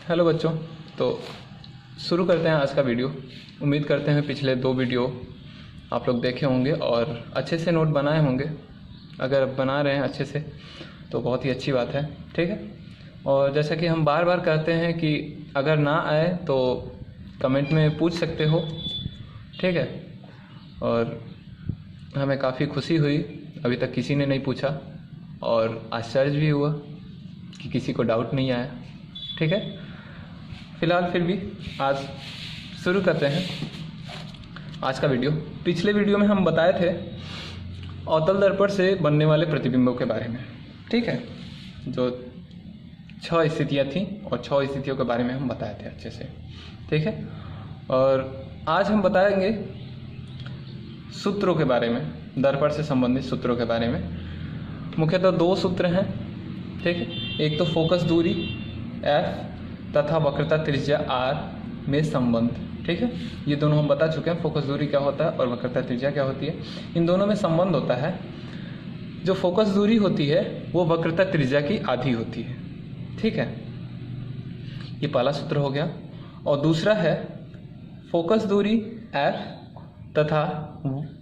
Hello बच्चों, तो शुरू करते हैं आज का वीडियो। उम्मीद करते हैं पिछले 2 वीडियो आप लोग देखे होंगे और अच्छे से नोट बनाए होंगे। अगर बना रहे हैं अच्छे से तो बहुत ही अच्छी बात है, ठीक है। और जैसा कि हम बार बार कहते हैं कि अगर ना आए तो कमेंट में पूछ सकते हो, ठीक है। और हमें काफ़ी खुशी हुई, अभी तक किसी ने नहीं पूछा और आश्चर्य भी हुआ कि किसी को डाउट नहीं आया, ठीक है। फ़िलहाल फिर भी आज शुरू करते हैं आज का वीडियो। पिछले वीडियो में हम बताए थे अवतल दर्पण से बनने वाले प्रतिबिंबों के बारे में, ठीक है। जो 6 स्थितियाँ थीं और 6 स्थितियों के बारे में हम बताए थे अच्छे से, ठीक है। और आज हम बताएंगे सूत्रों के बारे में, दर्पण से संबंधित सूत्रों के बारे में। मुख्यतः 2 सूत्र हैं, ठीक है। एक तो फोकस दूरी F तथा वक्रता त्रिज्या R में संबंध, ठीक है। ये दोनों हम बता चुके हैं, फोकस दूरी क्या होता है और वक्रता त्रिज्या क्या होती है। इन दोनों में संबंध होता है। जो फोकस दूरी होती है वो वक्रता त्रिज्या की आधी होती है, ठीक है। ये पहला सूत्र हो गया। और दूसरा है फोकस दूरी F तथा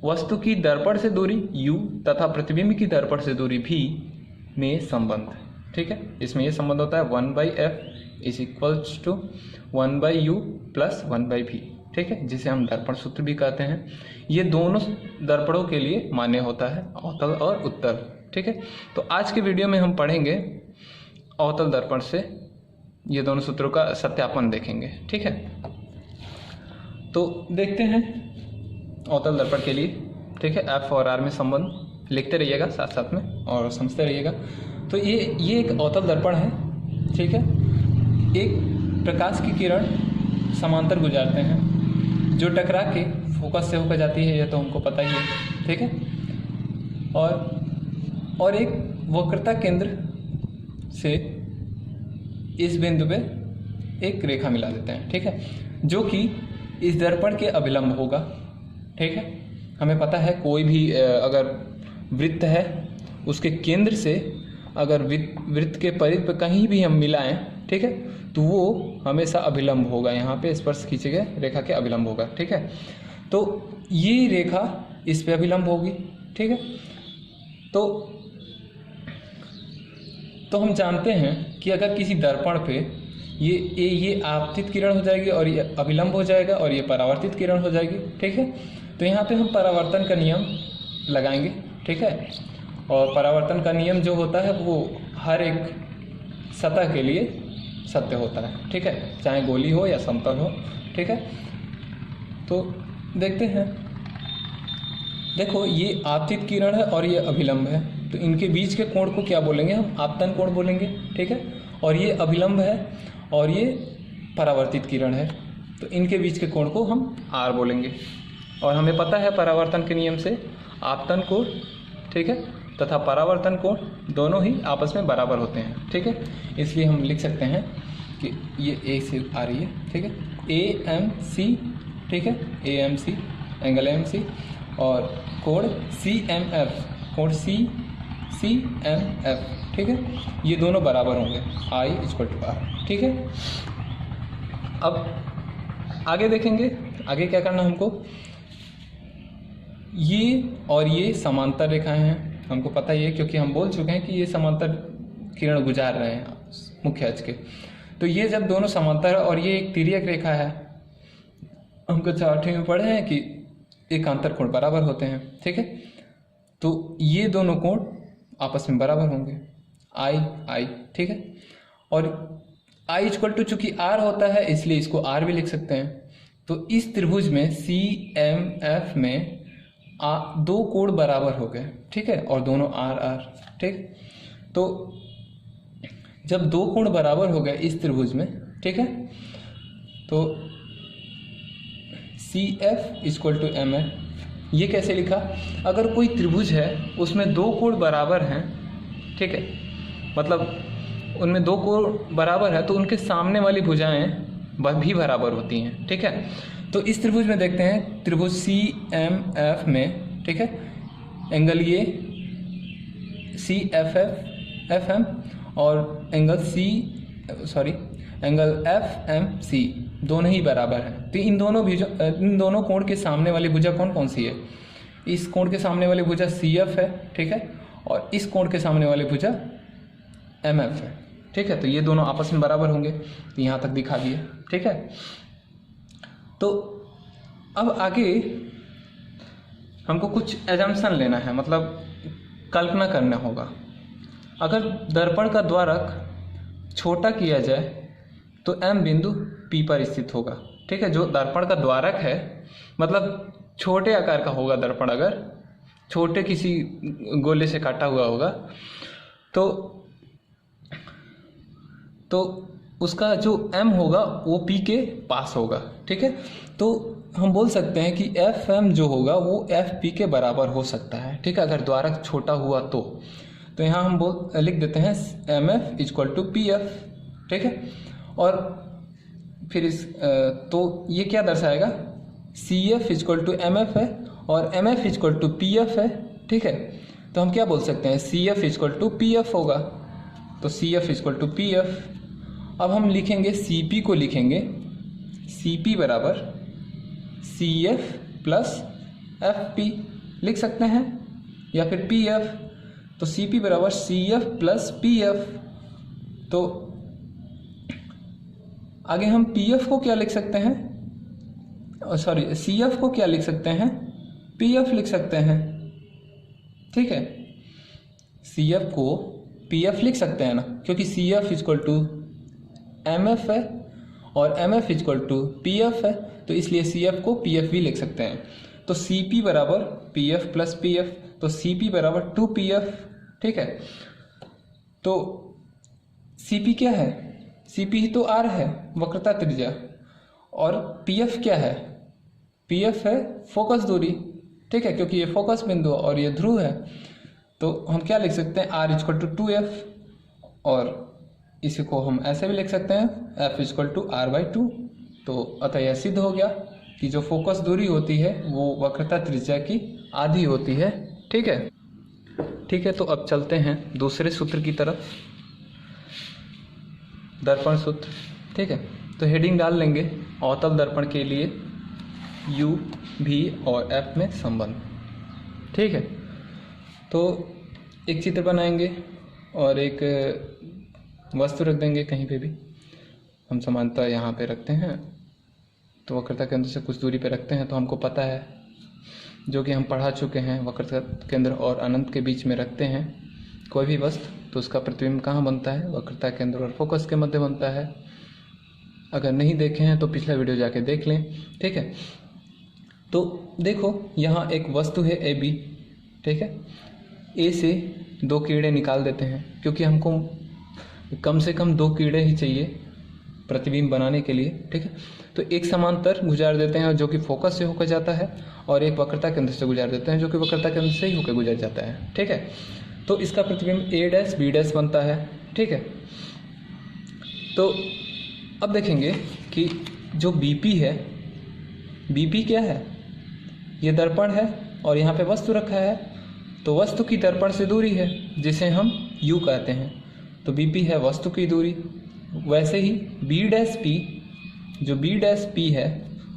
वस्तु की दर्पण से दूरी U तथा प्रतिबिंब की दर्पण से दूरी V में संबंध, ठीक है। इसमें ये संबंध होता है 1/F is equals to 1/U plus 1/V, ठीक है, जिसे हम दर्पण सूत्र भी कहते हैं। ये दोनों दर्पणों के लिए मान्य होता है, अवतल और उत्तल, ठीक है। तो आज के वीडियो में हम पढ़ेंगे अवतल दर्पण से ये दोनों सूत्रों का सत्यापन देखेंगे, ठीक है। तो देखते हैं अवतल दर्पण के लिए, ठीक है। F और R में संबंध लिखते रहिएगा साथ साथ में और समझते रहिएगा। तो ये एक अवतल दर्पण है, ठीक है। एक प्रकाश की किरण समांतर गुजारते हैं जो टकरा के फोकस से होकर जाती है, यह तो हमको पता ही है, ठीक है। और एक वक्रता केंद्र से इस बिंदु पे एक रेखा मिला देते हैं, ठीक है, जो कि इस दर्पण के अभिलंब होगा, ठीक है। हमें पता है कोई भी अगर वृत्त है उसके केंद्र से अगर वृत्त के परिध पे कहीं भी हम मिलाएं, ठीक है, तो वो हमेशा अभिलंब होगा। यहाँ पे स्पर्श खींचे गए रेखा के अभिलंब होगा, ठीक है। तो ये रेखा इस पे अभिलंब होगी, ठीक है। तो हम जानते हैं कि अगर किसी दर्पण पे ये आपतित किरण हो जाएगी और ये अभिलंब हो जाएगा और ये परावर्तित किरण हो जाएगी, ठीक है। तो यहाँ पे हम परावर्तन का नियम लगाएंगे, ठीक है। और परावर्तन का नियम जो होता है वो हर एक सतह के लिए सत्य होता है, ठीक है, चाहे गोली हो या समतल हो, ठीक है। तो देखते हैं, देखो ये आपतित किरण है और ये अभिलंब है, तो इनके बीच के कोण को क्या बोलेंगे हम? आपतन कोण बोलेंगे, ठीक है। और ये अभिलंब है और ये परावर्तित किरण है, तो इनके बीच के कोण को हम R बोलेंगे। और हमें पता है परावर्तन के नियम से आपतन कोण, ठीक है, तथा परावर्तन कोण दोनों ही आपस में बराबर होते हैं, ठीक है। इसलिए हम लिख सकते हैं कि ये A से आ रही है, ठीक है, AMC, ठीक है, AMC एंगल AMC और कोण CMF, कोण CMF, ठीक है, ये दोनों बराबर होंगे I=R, ठीक है। अब आगे देखेंगे, आगे क्या करना हमको। ये और ये समांतर रेखाएं हैं, हमको पता ही है क्योंकि हम बोल चुके हैं कि ये समांतर किरण गुजार रहे हैं मुख्य अक्ष के। तो ये जब दोनों समांतर है और ये एक तिर्यक रेखा है, हमको 8वीं में पढ़े हैं कि एकांतर कोण बराबर होते हैं, ठीक है। तो ये दोनों कोण आपस में बराबर होंगे I, ठीक है। और I चूंकि R होता है इसलिए इसको R भी लिख सकते हैं। तो इस त्रिभुज में CMF में 2 कोण बराबर हो गए, ठीक है, और दोनों R, ठीक। तो जब 2 कोण बराबर हो गए इस त्रिभुज में, ठीक है, तो CF=MF। ये कैसे लिखा? अगर कोई त्रिभुज है उसमें 2 कोण बराबर हैं, ठीक है, मतलब उनमें 2 कोण बराबर है तो उनके सामने वाली भुजाएं भी बराबर होती हैं, ठीक है। तो इस त्रिभुज में देखते हैं, त्रिभुज CMF में, ठीक है, एंगल ये CFM और angle angle F M C दोनों ही बराबर हैं। तो इन दोनों कोण के सामने वाली भुजा कौन कौन सी है? इस कोण के सामने वाली भुजा सी एफ है, ठीक है, और इस कोण के सामने वाली भुजा एम एफ है, ठीक है। तो ये दोनों आपस में बराबर होंगे, तो यहाँ तक दिखा दिए, ठीक है। तो अब आगे हमको कुछ एजम्पशन लेना है, मतलब कल्पना करना होगा। अगर दर्पण का द्वारक छोटा किया जाए तो एम बिंदु पी पर स्थित होगा, ठीक है। जो दर्पण का द्वारक है मतलब छोटे आकार का होगा दर्पण, अगर छोटे किसी गोले से काटा हुआ होगा तो उसका जो m होगा वो p के पास होगा, ठीक है। तो हम बोल सकते हैं कि एफ एम जो होगा वो एफ पी के बराबर हो सकता है, ठीक है, अगर द्वारक छोटा हुआ तो यहाँ हम लिख देते हैं M F equal to P F, ठीक है। और फिर तो ये क्या दर्शाएगा, C F equal to M F है और M F equal to P F है, ठीक है। तो हम क्या बोल सकते हैं, C F equal to P F होगा, तो C F equal to P F. अब हम लिखेंगे सी पी को, लिखेंगे सी पी बराबर C F plus F P लिख सकते हैं, या फिर पी एफ, तो सी पी बराबर C F plus P F. तो आगे हम पी एफ को क्या लिख सकते हैं, सॉरी सी एफ को क्या लिख सकते हैं, पी एफ लिख सकते हैं, ठीक है। सी एफ को पी एफ लिख सकते हैं ना, क्योंकि C F equal to M F है और M F equal to P F है, तो इसलिए सी एफ को पी एफ भी लिख सकते हैं। तो सी पी बराबर P F plus P F, तो सी पी बराबर 2pf, ठीक है। तो सी पी क्या है, सी पी ही तो आर है, वक्रता त्रिज्या, और पी एफ क्या है, पी एफ है फोकस दूरी, ठीक है, क्योंकि ये फोकस बिंदु और ये ध्रुव है। तो हम क्या लिख सकते हैं, आर इक्वल टू 2f, और इसी को हम ऐसे भी लिख सकते हैं f equal to R by 2। तो अतः यह सिद्ध हो गया कि जो फोकस दूरी होती है वो वक्रता त्रिज्या की आधी होती है, ठीक है। ठीक है, तो अब चलते हैं दूसरे सूत्र की तरफ, दर्पण सूत्र, ठीक है। तो हेडिंग डाल लेंगे अवतल दर्पण के लिए u, v और f में संबंध, ठीक है। तो एक चित्र बनाएंगे और एक वस्तु रख देंगे कहीं पे भी, हम समानता यहाँ पे रखते हैं, तो वक्रता केंद्र से कुछ दूरी पे रखते हैं। तो हमको पता है, जो कि हम पढ़ा चुके हैं, वक्रता केंद्र और अनंत के बीच में रखते हैं कोई भी वस्तु, तो उसका प्रतिबिंब कहाँ बनता है, वक्रता केंद्र और फोकस के मध्य बनता है। अगर नहीं देखे हैं तो पिछला वीडियो जाके देख लें, ठीक है। तो देखो यहाँ एक वस्तु है ए बी, ठीक है। ए से 2 कीड़े निकाल देते हैं, क्योंकि हमको कम से कम 2 कीड़े ही चाहिए प्रतिबिंब बनाने के लिए, ठीक है। तो एक समांतर गुजार देते हैं जो कि फोकस से होकर जाता है, और एक वक्रता केंद्र से गुजार देते हैं जो कि वक्रता केंद्र से ही होकर गुजर जाता है, ठीक है। तो इसका प्रतिबिंब ए डैश बी डैश बनता है, ठीक है। तो अब देखेंगे कि जो बीपी है, बीपी क्या है, ये दर्पण है और यहाँ पे वस्तु रखा है, तो वस्तु की दर्पण से दूरी है जिसे हम यू कहते हैं, तो बीपी है वस्तु की दूरी। वैसे ही बी डैश पी, जो बी डैश पी है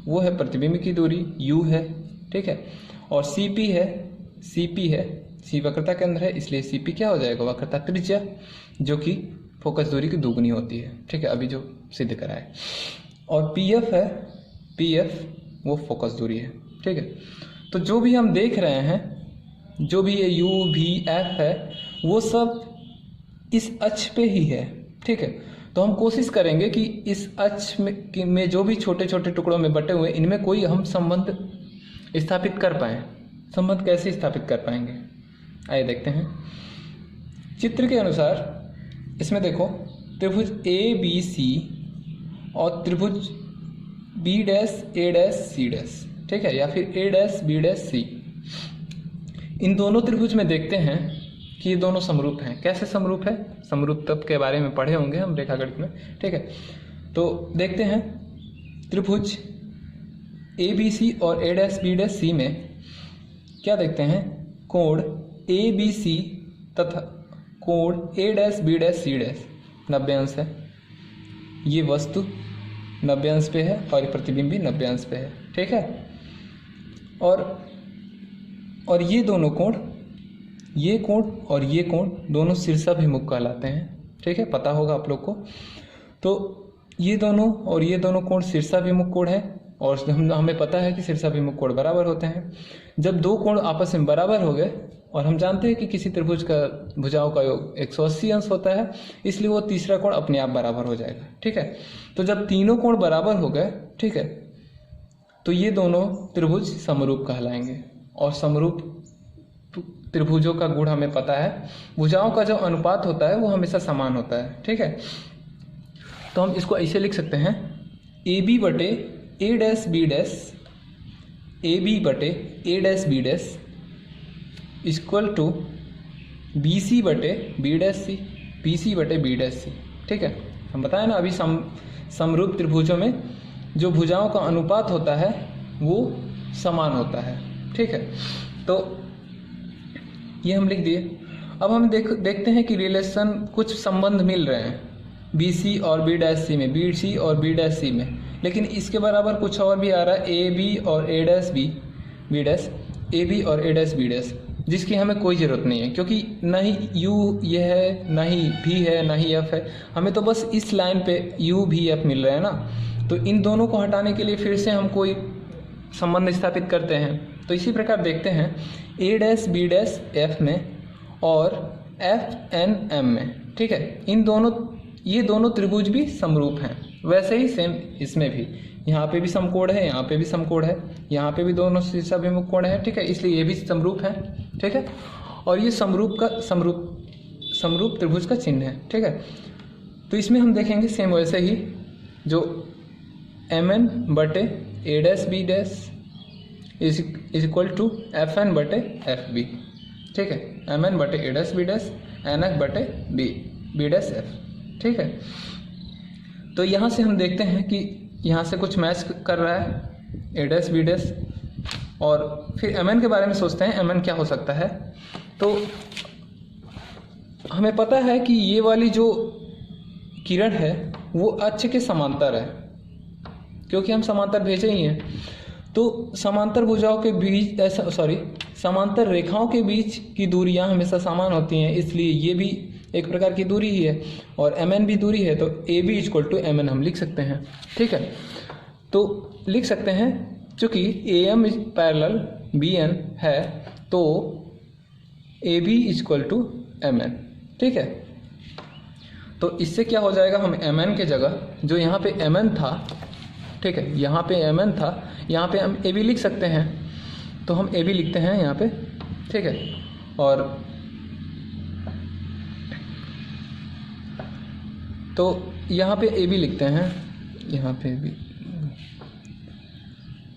वो है प्रतिबिंब की दूरी, यू है, ठीक है। और सी पी है, सी पी है, सी वक्रता केंद्र है, इसलिए सी पी क्या हो जाएगा, वक्रता त्रिज्या, जो कि फोकस दूरी की दोगुनी होती है, ठीक है, अभी जो सिद्ध करा है। और पी एफ है, पी एफ वो फोकस दूरी है, ठीक है। तो जो भी हम देख रहे हैं, जो भी ये यू वी एफ है, वो सब इस अक्ष पे ही है, ठीक है। तो हम कोशिश करेंगे कि इस अक्ष में जो भी छोटे छोटे टुकड़ों में बटे हुए, इनमें कोई हम संबंध स्थापित कर पाएँ। संबंध कैसे स्थापित कर पाएंगे, आइए देखते हैं। चित्र के अनुसार इसमें देखो, त्रिभुज ए बी सी और त्रिभुज बी डैश ए डैश सी डैश, ठीक है, या फिर ए डैश बी डैश सी, इन दोनों त्रिभुज में देखते हैं कि ये दोनों समरूप हैं। कैसे समरूप है, समरूप तत्व के बारे में पढ़े होंगे हम रेखागणित में, ठीक है। तो देखते हैं त्रिभुज ए बी सी और ए डैश बी डैश सी में क्या देखते हैं, कोण ए बी सी तथा कोण A dash B dash C dash 90 अंश है, ये वस्तु 90 अंश पे है और ये प्रतिबिंब भी 90 अंश पे है, ठीक है। और ये दोनों कोण, ये कोण और ये कोण दोनों शीर्षाभिमुख कहलाते हैं, ठीक है, पता होगा आप लोग को। तो ये दोनों और ये दोनों कोण शीर्षाभिमुख कोण है और हमें पता है कि शीर्षाभिमुख कोण बराबर होते हैं। जब दो कोण आपस में बराबर हो गए, और हम जानते हैं कि किसी त्रिभुज का भुजाओं का योग 180 अंश होता है, इसलिए वो तीसरा कोण अपने आप बराबर हो जाएगा, ठीक है। तो जब तीनों कोण बराबर हो गए, ठीक है, तो ये दोनों त्रिभुज समरूप कहलाएंगे। और समरूप त्रिभुजों का गुण हमें पता है, भुजाओं का जो अनुपात होता है वो हमेशा समान होता है, ठीक है। तो हम इसको ऐसे लिख सकते हैं, ए बी बटे A dash B dash, A B बटे A dash B dash equal to B C बटे B dash C, B C बटे बी डैश सी, ठीक है। हम बताएं ना अभी समरूप त्रिभुजों में जो भुजाओं का अनुपात होता है वो समान होता है, ठीक है। तो ये हम लिख दिए। अब हम देखते हैं कि रिलेशन, कुछ संबंध मिल रहे हैं बी सी और बी डैश सी में, बी सी और बी डैश सी में, लेकिन इसके बराबर कुछ और भी आ रहा है, ए बी और A dash B, B dash, A B और ए डैश बी डैश, जिसकी हमें कोई ज़रूरत नहीं है, क्योंकि ना ही यू ये है, ना ही भी है, ना ही एफ है। हमें तो बस इस लाइन पे यू भी एफ मिल रहा है ना। तो इन दोनों को हटाने के लिए फिर से हम कोई संबंध स्थापित करते हैं। तो इसी प्रकार देखते हैं ए डैश बी डैश एफ में और एफ एन एम में, ठीक है। ये दोनों त्रिभुज भी समरूप हैं। वैसे ही सेम इसमें भी, यहाँ पे भी समकोण है, यहाँ पे भी समकोण है, यहाँ पे भी दोनों शीर्षाभिमुख कोण है, ठीक है, इसलिए ये भी समरूप है, ठीक है। और ये समरूप त्रिभुज का चिन्ह है, ठीक है। तो इसमें हम देखेंगे सेम वैसे ही, जो एम एन बटे A dash B dash is equal to F N बटे एफ बी, ठीक है, एम एन बटे A dash B dash N F बटे बी डैश एफ, ठीक है। तो यहाँ से हम देखते हैं कि यहाँ से कुछ मैच कर रहा है ए डैश बी डैश, और फिर एम एन के बारे में सोचते हैं, एम एन क्या हो सकता है। तो हमें पता है कि ये वाली जो किरण है वो अक्ष के समांतर है, क्योंकि हम समांतर भेजे ही हैं। तो समांतर भुजाओं के बीच समांतर रेखाओं के बीच की दूरियां हमेशा समान होती हैं, इसलिए ये भी एक प्रकार की दूरी ही है और एम एन भी दूरी है। तो A B equal to M N हम लिख सकते हैं, ठीक है। तो लिख सकते हैं चूँकि A M parallel B N है, तो A B equal to M N, ठीक है। तो इससे क्या हो जाएगा, हम एम एन के जगह जो यहाँ पे एम एन था, ठीक है, यहाँ पे एम एन था, यहाँ पे हम ए बी लिख सकते हैं। तो हम ए बी लिखते हैं यहाँ पे, ठीक है। और तो यहाँ पे ए बी लिखते हैं, यहाँ पे भी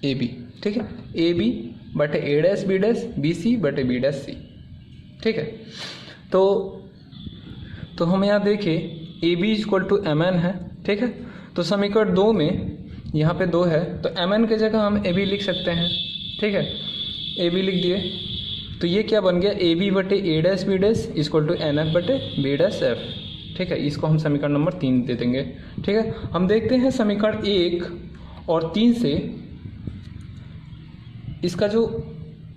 ए बी, ठीक है, ए बी बटे A dash B dash B C बटे बी डैश सी, ठीक है। तो हम यहाँ देखिए A B equal to M N है, ठीक है। तो समीकरण 2 में यहाँ पे 2 है, तो एम एन के जगह हम ए बी लिख सकते हैं, ठीक है, ए बी लिख दिए। तो ये क्या बन गया, ए बी बटे A dash B dash equal to N F बटे बी डैश एफ, ठीक है। इसको हम समीकरण नंबर 3 दे देंगे, ठीक है। हम देखते हैं समीकरण 1 और 3 से इसका जो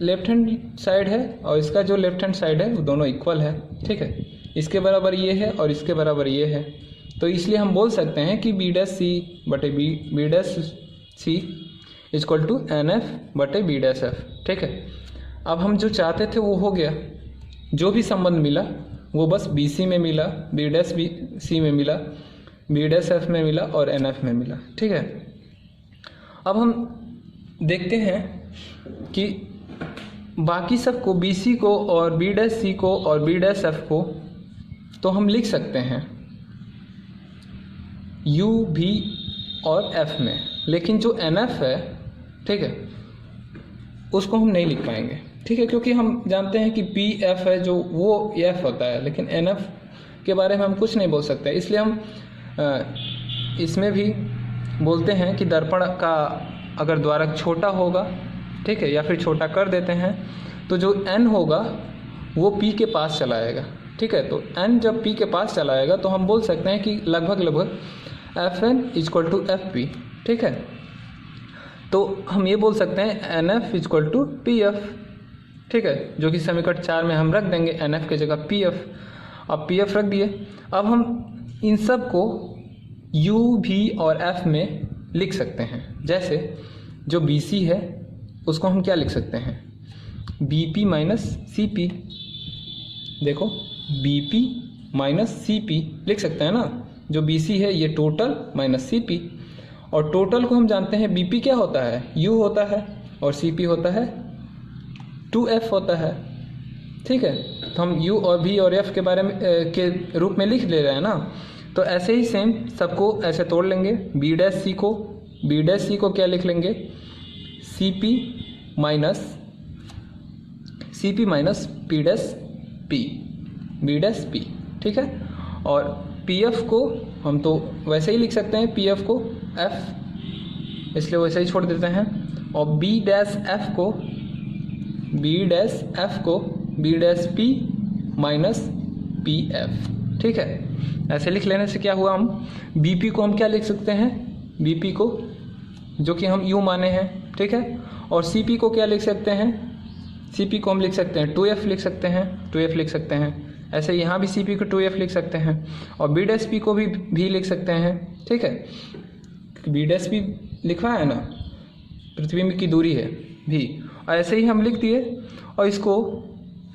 लेफ्ट हैंड साइड है और इसका जो लेफ्ट हैंड साइड है वो दोनों इक्वल है, ठीक है। इसके बराबर ये है और इसके बराबर ये है, तो इसलिए हम बोल सकते हैं कि बी डैश सी बटे B dash C equal to N F बटे बी डैश एफ, ठीक है। अब हम जो चाहते थे वो हो गया, जो भी संबंध मिला वो बस बी सी में मिला, बी डैश बी सी में मिला, बी डैश एफ में मिला और एन एफ में मिला, ठीक है। अब हम देखते हैं कि बाकी सबको, बी सी को और बी डैश सी को और बी डैश एफ को तो हम लिख सकते हैं यू भी और एफ में, लेकिन जो एन एफ है, ठीक है, उसको हम नहीं लिख पाएंगे, ठीक है, क्योंकि हम जानते हैं कि पी एफ है जो वो एफ होता है, लेकिन एन एफ के बारे में हम कुछ नहीं बोल सकते। इसलिए हम इसमें भी बोलते हैं कि दर्पण का अगर द्वारक छोटा होगा, ठीक है, या फिर छोटा कर देते हैं, तो जो एन होगा वो पी के पास चला आएगा, ठीक है। तो एन जब पी के पास चला आएगा तो हम बोल सकते हैं कि लगभग F N equal to F P, ठीक है। तो हम ये बोल सकते हैं N F equal to P F, ठीक है, जो कि समीकरण 4 में हम रख देंगे एन एफ की जगह पी एफ। अब पी एफ रख दिए, अब हम इन सब को यू भी और एफ में लिख सकते हैं। जैसे जो बी सी है उसको हम क्या लिख सकते हैं, B P minus C P. देखो B P minus C P लिख सकते हैं ना, जो बी सी है ये टोटल माइनस सी पी, और टोटल को हम जानते हैं बी पी क्या होता है, यू होता है, और सी पी होता है 2f होता है, ठीक है। तो हम u और v और f के बारे में के रूप में लिख ले रहे हैं ना, तो ऐसे ही सेम सबको ऐसे तोड़ लेंगे। b डैश c को क्या लिख लेंगे, cp minus p dash p, ठीक है। और pf को हम तो वैसे ही लिख सकते हैं, pf को f, इसलिए वैसे ही छोड़ देते हैं। और b dash p minus P F, ठीक है। ऐसे लिख लेने से क्या हुआ, हम बी पी को हम क्या लिख सकते हैं, बी पी को जो कि हम यू माने हैं, ठीक है। और सी पी को क्या लिख सकते हैं, सी पी को हम लिख सकते हैं 2f लिख सकते हैं, ऐसे यहाँ भी सी पी को 2f लिख सकते हैं, और बी डैश पी को भी लिख सकते हैं, ठीक है। बी डैश पी लिखवा है ना, प्रतिबिंब की दूरी है भी, और ऐसे ही हम लिख दिए, और इसको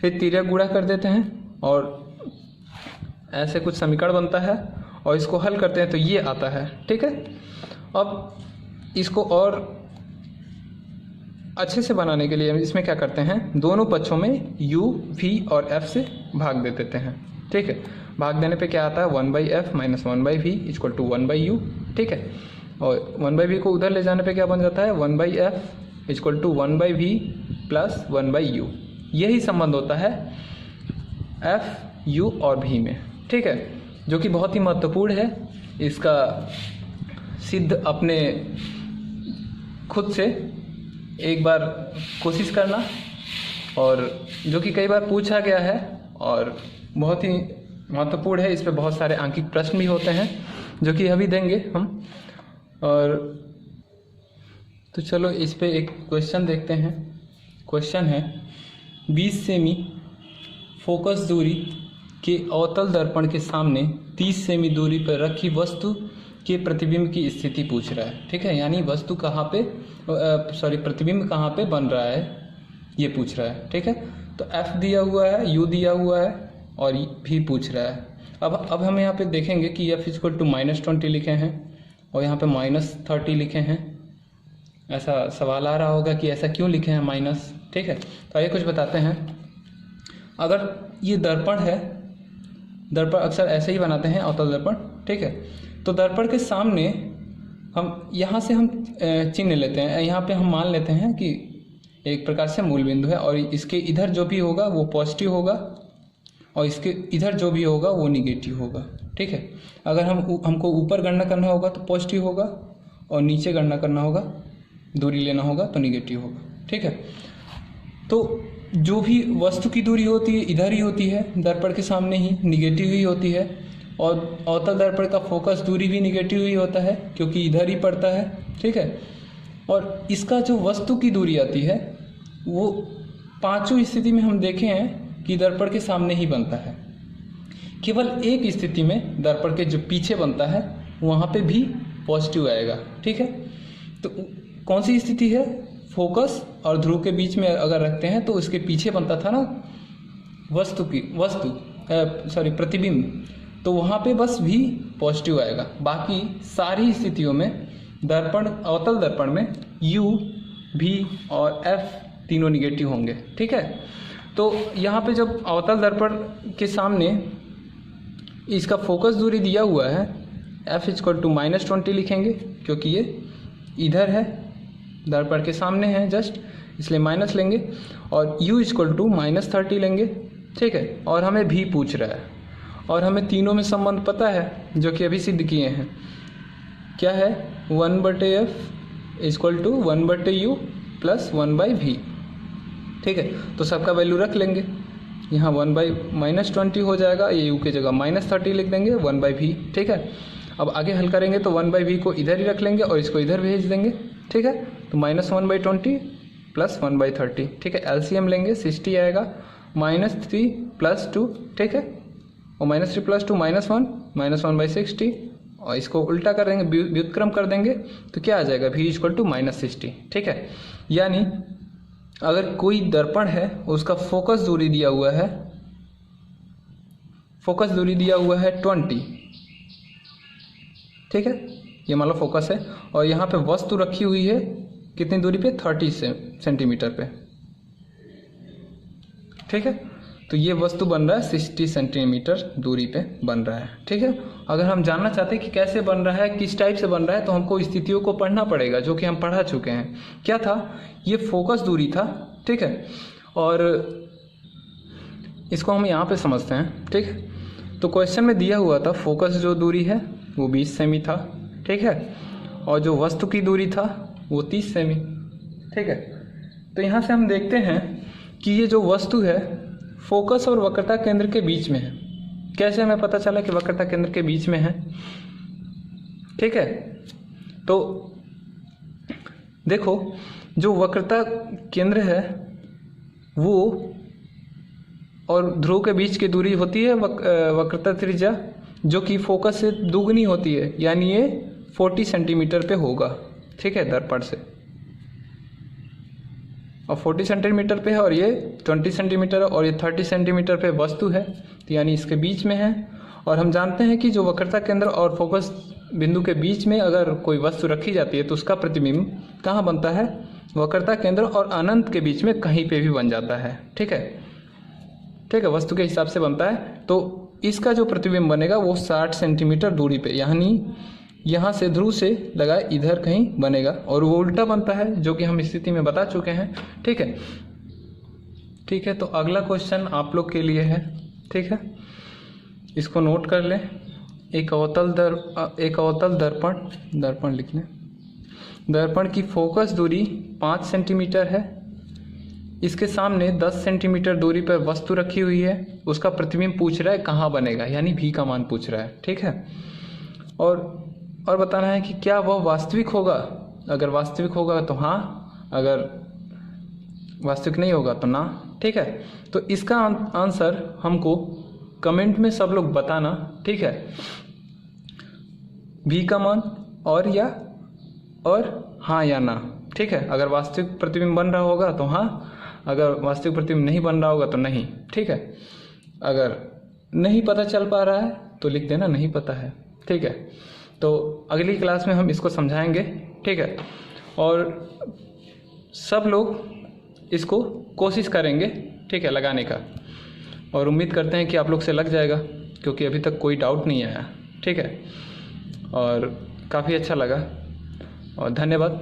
फिर तिर्यक गुणा कर देते हैं और ऐसे कुछ समीकरण बनता है, और इसको हल करते हैं तो ये आता है, ठीक है। अब इसको और अच्छे से बनाने के लिए हम इसमें क्या करते हैं, दोनों पक्षों में u, v और f से भाग दे देते हैं, ठीक है। भाग देने पे क्या आता है, 1/f minus 1/v equal to 1/u, ठीक है। और 1/v को उधर ले जाने पे क्या बन जाता है, 1/f equal to 1/v plus 1/u। यही संबंध होता है f, u और v में, ठीक है, जो कि बहुत ही महत्वपूर्ण है। इसका सिद्ध अपने खुद से एक बार कोशिश करना, और जो कि कई बार पूछा गया है और बहुत ही महत्वपूर्ण है। इस पे बहुत सारे आंकिक प्रश्न भी होते हैं जो कि अभी देंगे हम। और तो चलो इस पे एक क्वेश्चन देखते हैं। क्वेश्चन है 20 सेमी फोकस दूरी के अवतल दर्पण के सामने 30 सेमी दूरी पर रखी वस्तु के प्रतिबिंब की स्थिति पूछ रहा है, ठीक है। यानी वस्तु कहाँ पे प्रतिबिंब कहाँ पे बन रहा है ये पूछ रहा है, ठीक है। तो f दिया हुआ है, u दिया हुआ है और v पूछ रहा है। अब हम यहाँ पे देखेंगे कि f इक्वल टू -20 लिखे हैं और यहाँ पे -30 लिखे हैं। ऐसा सवाल आ रहा होगा कि ऐसा क्यों लिखे हैं माइनस, ठीक है। तो आइए कुछ बताते हैं। अगर ये दर्पण है, दर्पण अक्सर ऐसे ही बनाते हैं अवतल दर्पण, ठीक है। तो दर्पण के सामने हम यहाँ से हम चिन्ह लेते हैं, यहाँ पे हम मान लेते हैं कि एक प्रकार से मूल बिंदु है और इसके इधर जो भी होगा वो पॉजिटिव होगा और इसके इधर जो भी होगा वो निगेटिव होगा, ठीक है। अगर हमको ऊपर गणना करना होगा तो पॉजिटिव होगा और नीचे गणना करना होगा, दूरी लेना होगा तो निगेटिव होगा, ठीक है। तो जो भी वस्तु की दूरी होती है इधर ही होती है, दर्पण के सामने ही निगेटिव ही होती है, और अवतल दर्पण का फोकस दूरी भी निगेटिव ही होता है क्योंकि इधर ही पड़ता है, ठीक है। और इसका जो वस्तु की दूरी आती है वो पांचों स्थिति में हम देखे हैं कि दर्पण के सामने ही बनता है। केवल एक स्थिति में दर्पण के जो पीछे बनता है वहाँ पे भी पॉजिटिव आएगा, ठीक है। तो कौन सी स्थिति है, फोकस और ध्रुव के बीच में अगर रखते हैं तो उसके पीछे बनता था ना प्रतिबिंब, तो वहाँ पे बस भी पॉजिटिव आएगा। बाकी सारी स्थितियों में दर्पण, अवतल दर्पण में u, v और f तीनों निगेटिव होंगे, ठीक है। तो यहाँ पे जब अवतल दर्पण के सामने इसका फोकस दूरी दिया हुआ है f इक्वल टू -20 लिखेंगे क्योंकि ये इधर है, दर्पण के सामने है जस्ट, इसलिए माइनस लेंगे, और u इक्वल टू -30 लेंगे, ठीक है। और हमें v पूछ रहा है और हमें तीनों में संबंध पता है जो कि अभी सिद्ध किए हैं। क्या है, 1/f equal to 1/u plus 1/v, ठीक है। तो सबका वैल्यू रख लेंगे, यहाँ 1/-20 हो जाएगा, ये u की जगह -30 लिख देंगे 1/v, ठीक है। अब आगे हल करेंगे तो 1/v को इधर ही रख लेंगे और इसको इधर भेज देंगे, ठीक है। तो -1/20 + 1/30, ठीक है। एलसीएम लेंगे 60 आएगा, -3 + 2, ठीक है। और -3 + 2 -1, -1/60, और इसको उल्टा कर देंगे, व्युत्क्रम कर देंगे तो क्या आ जाएगा, v = -60, ठीक है। यानी अगर कोई दर्पण है उसका फोकस दूरी दिया हुआ है, फोकस दूरी दिया हुआ है 20, ठीक है। ये मान लो फोकस है और यहाँ पे वस्तु रखी हुई है कितनी दूरी पे, 30 सेंटीमीटर पे, ठीक है। तो ये वस्तु बन रहा है 60 सेंटीमीटर दूरी पे बन रहा है, ठीक है। अगर हम जानना चाहते हैं कि कैसे बन रहा है, किस टाइप से बन रहा है, तो हमको स्थितियों को पढ़ना पड़ेगा जो कि हम पढ़ा चुके हैं। क्या था, ये फोकस दूरी था, ठीक है। और इसको हम यहाँ पे समझते हैं, ठीक है। तो क्वेश्चन में दिया हुआ था फोकस जो दूरी है वो 20 सेमी था, ठीक है। और जो वस्तु की दूरी था वो 30 सेमी, ठीक है। तो यहाँ से हम देखते हैं कि ये जो वस्तु है फोकस और वक्रता केंद्र के बीच में है। कैसे हमें पता चला कि वक्रता केंद्र के बीच में है, ठीक है। तो देखो, जो वक्रता केंद्र है वो और ध्रुव के बीच की दूरी होती है वक्रता त्रिज्या, जो कि फोकस से दुगनी होती है, यानी ये 40 सेंटीमीटर पे होगा, ठीक है, दर्पण से। और 40 सेंटीमीटर पे है और ये 20 सेंटीमीटर और ये 30 सेंटीमीटर पे वस्तु है, तो यानी इसके बीच में है। और हम जानते हैं कि जो वक्रता केंद्र और फोकस बिंदु के बीच में अगर कोई वस्तु रखी जाती है तो उसका प्रतिबिंब कहाँ बनता है, वक्रता केंद्र और अनंत के बीच में कहीं पे भी बन जाता है, ठीक है, ठीक है, वस्तु के हिसाब से बनता है। तो इसका जो प्रतिबिंब बनेगा वो 60 सेंटीमीटर दूरी पे, यानी यहाँ से ध्रुव से लगाए इधर कहीं बनेगा, और वो उल्टा बनता है जो कि हम स्थिति में बता चुके हैं, ठीक है, ठीक है। तो अगला क्वेश्चन आप लोग के लिए है, ठीक है, इसको नोट कर लें। एक अवतल दर्पण लिख लें। दर्पण की फोकस दूरी 5 सेंटीमीटर है, इसके सामने 10 सेंटीमीटर दूरी पर वस्तु रखी हुई है, उसका प्रतिबिंब पूछ रहा है कहाँ बनेगा, यानी v का मान पूछ रहा है, ठीक है। और बताना है कि क्या वह वास्तविक होगा। अगर वास्तविक होगा तो हाँ, अगर वास्तविक नहीं होगा तो ना, ठीक है। तो इसका आंसर हमको कमेंट में सब लोग बताना, ठीक है, v का मान और हाँ या ना, ठीक है। अगर वास्तविक प्रतिबिंब बन रहा होगा तो हाँ, अगर वास्तविक प्रतिबिंब नहीं बन रहा होगा तो नहीं, ठीक है। अगर नहीं पता चल पा रहा है तो लिख देना नहीं पता है, ठीक है। तो अगली क्लास में हम इसको समझाएंगे, ठीक है। और सब लोग इसको कोशिश करेंगे, ठीक है, लगाने का, और उम्मीद करते हैं कि आप लोग से लग जाएगा, क्योंकि अभी तक कोई डाउट नहीं आया, ठीक है। और काफ़ी अच्छा लगा और धन्यवाद।